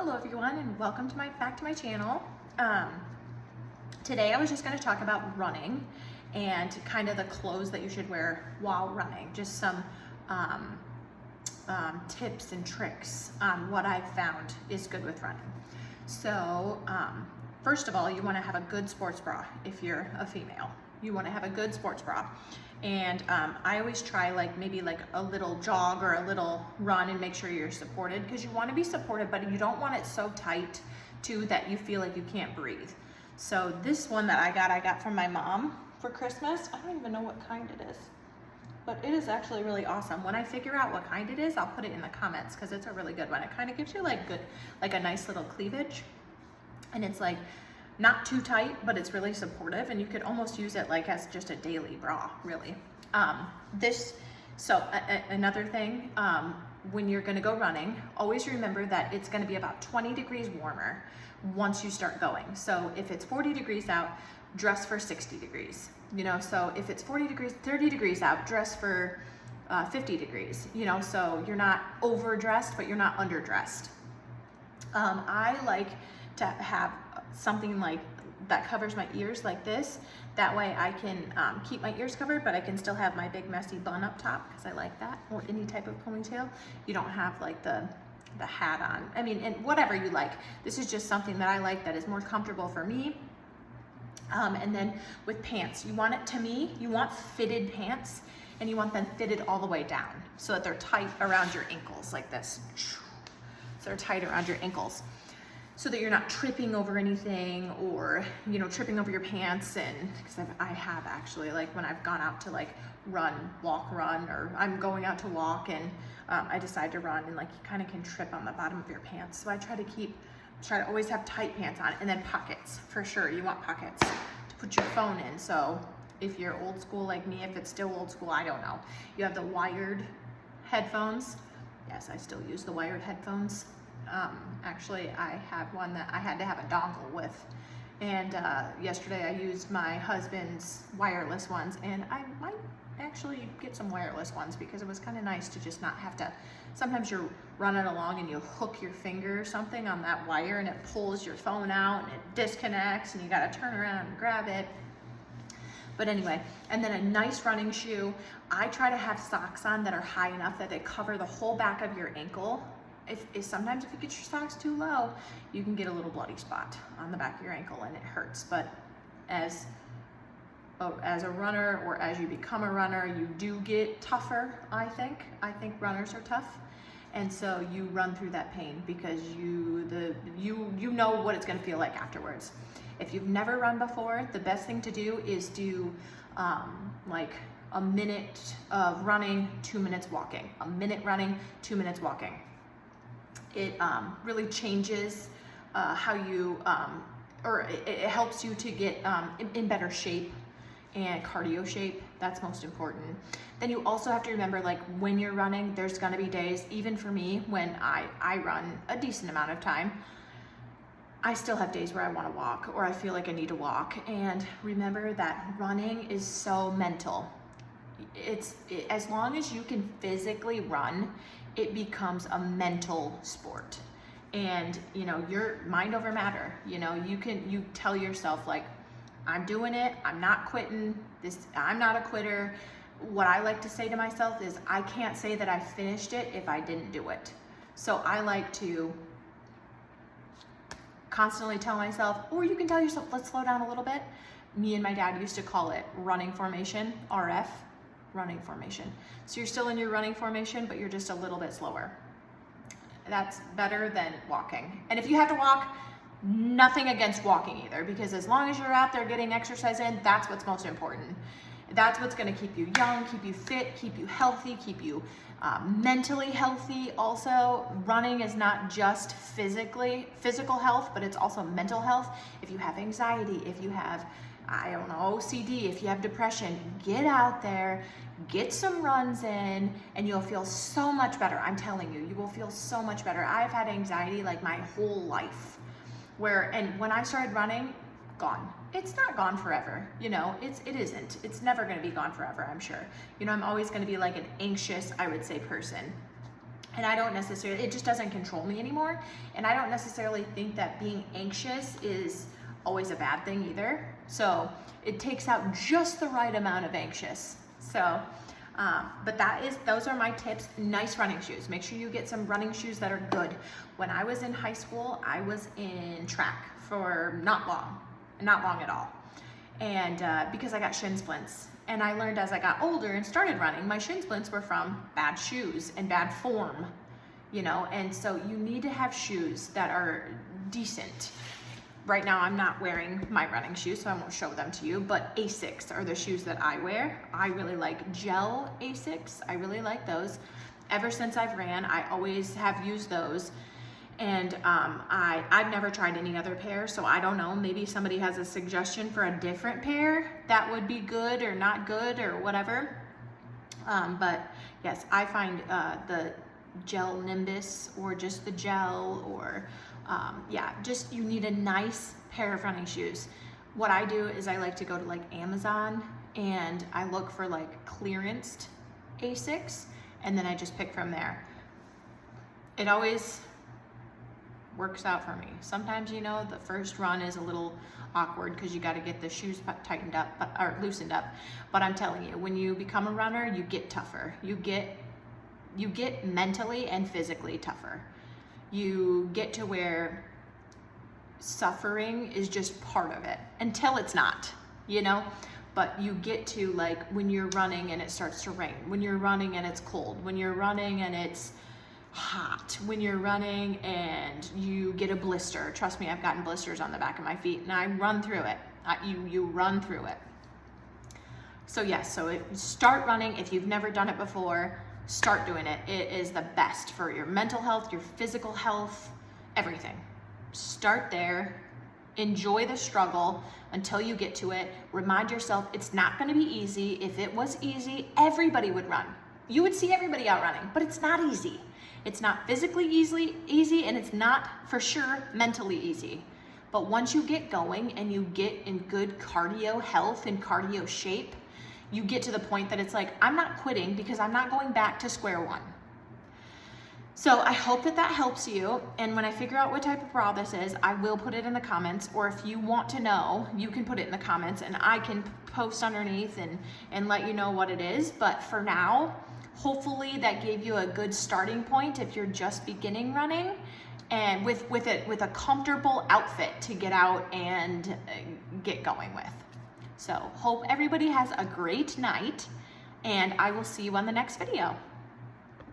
Hello everyone and welcome to back to my channel. Today I was just going to talk about running and kind of the clothes that you should wear while running. Just some tips and tricks on what I've found is good with running. So first of all, you want to have a good sports bra if you're a female. You want to have a good sports bra. And I always try maybe a little jog or a little run and make sure you're supported, because you want to be supported, but you don't want it so tight too that you feel like you can't breathe. So this one that I got from my mom for Christmas. I don't even know what kind it is, but it is actually really awesome. When I figure out what kind it is, I'll put it in the comments because it's a really good one. It kind of gives you a nice little cleavage, and it's not too tight, but it's really supportive, and you could almost use it as just a daily bra, really. Another thing, when you're gonna go running, always remember that it's gonna be about 20 degrees warmer once you start going. So if it's 40 degrees out, dress for 60 degrees, so if it's 40 degrees, 30 degrees out, dress for 50 degrees, so you're not overdressed, but you're not underdressed. I like to have something that covers my ears like this. That way I can keep my ears covered, but I can still have my big messy bun up top, because I like that, or any type of ponytail. You don't have the hat on. I mean, and whatever you like. This is just something that I like that is more comfortable for me. And then with pants, you want fitted pants, and you want them fitted all the way down so that they're tight around your ankles like this. So they're tight around your ankles, so that you're not tripping over anything, or tripping over your pants. And because I have actually, when I've gone out to walk run, or I'm going out to walk and I decide to run, and you kind of can trip on the bottom of your pants. So I try to always have tight pants on. And then pockets, for sure. You want pockets to put your phone in. So if you're old school like me, if it's still old school, I don't know. You have the wired headphones. Yes, I still use the wired headphones. Actually, I have one that I had to have a dongle with, and yesterday I used my husband's wireless ones, and I might actually get some wireless ones, because it was kind of nice to just not have to. Sometimes you're running along and you hook your finger or something on that wire, and it pulls your phone out and it disconnects, and you got to turn around and grab it. But anyway, and then a nice running shoe. I try to have socks on that are high enough that they cover the whole back of your ankle. Sometimes if you get your socks too low, you can get a little bloody spot on the back of your ankle, and it hurts. But as a runner, or as you become a runner, you do get tougher. I think runners are tough, and so you run through that pain, because you know what it's going to feel like afterwards. If you've never run before, the best thing to do is do a minute of running, 2 minutes walking. A minute running, 2 minutes walking. It really changes how you, it helps you to get in better shape and cardio shape. That's most important. Then you also have to remember, when you're running, there's gonna be days, even for me, when I run a decent amount of time, I still have days where I wanna walk, or I feel like I need to walk. And remember that running is so mental. As long as you can physically run, it becomes a mental sport. And your mind over matter. You tell yourself, I'm doing it, I'm not quitting this, I'm not a quitter. What I like to say to myself is, I can't say that I finished it if I didn't do it. So I like to constantly tell myself, or you can tell yourself, let's slow down a little bit. Me and my dad used to call it running formation, RF. Running formation. So you're still in your running formation, but you're just a little bit slower. That's better than walking. And if you have to walk, nothing against walking either, because as long as you're out there getting exercise in, that's what's most important. That's what's going to keep you young, keep you fit, keep you healthy, keep you mentally healthy. Also, running is not just physical health, but it's also mental health. If you have anxiety, if you have OCD, if you have depression, get out there, get some runs in, and you'll feel so much better. I'm telling you, you will feel so much better. I've had anxiety my whole life, and when I started running, gone. It's not gone forever, it isn't. It's never going to be gone forever, I'm sure. I'm always going to be an anxious, I would say, person. And I don't necessarily, it just doesn't control me anymore. And I don't necessarily think that being anxious is always a bad thing either. So it takes out just the right amount of anxious. So, but those are my tips. Nice running shoes. Make sure you get some running shoes that are good. When I was in high school, I was in track for not long at all. And because I got shin splints. And I learned as I got older and started running, my shin splints were from bad shoes and bad form, you know, and so you need to have shoes that are decent. Right now I'm not wearing my running shoes, so I won't show them to you, but Asics are the shoes that I wear. I really like gel Asics. I really like those. Ever since I've ran, I always have used those. And I've never tried any other pair, so I don't know. Maybe somebody has a suggestion for a different pair that would be good or not good or whatever. But yes, I find the gel Nimbus or just the gel or yeah, just you need a nice pair of running shoes. What I do is I like to go to like Amazon and I look for like clearanced Asics and then I just pick from there. It always works out for me. Sometimes, you know, the first run is a little awkward because you got to get the shoes tightened up or loosened up. But I'm telling you, when you become a runner, you get tougher. You get mentally and physically tougher. You get to where suffering is just part of it until it's not, you know? But you get to like when you're running and it starts to rain, when you're running and it's cold, when you're running and it's hot, when you're running and you get a blister. Trust me, I've gotten blisters on the back of my feet and I run through it. You run through it. So yes, so start running. If you've never done it before, start doing it. It is the best for your mental health, your physical health, everything. Start there. Enjoy the struggle until you get to it. Remind yourself it's not going to be easy. If it was easy, everybody would run. You would see everybody out running, but it's not easy. It's not physically easy, and it's not for sure mentally easy. But once you get going and you get in good cardio health and cardio shape, you get to the point that it's like, I'm not quitting because I'm not going back to square one. So I hope that helps you. And when I figure out what type of bra this is, I will put it in the comments, or if you want to know, you can put it in the comments and I can post underneath and let you know what it is. But for now, hopefully that gave you a good starting point if you're just beginning running, and with a comfortable outfit to get out and get going with. So hope everybody has a great night, and I will see you on the next video.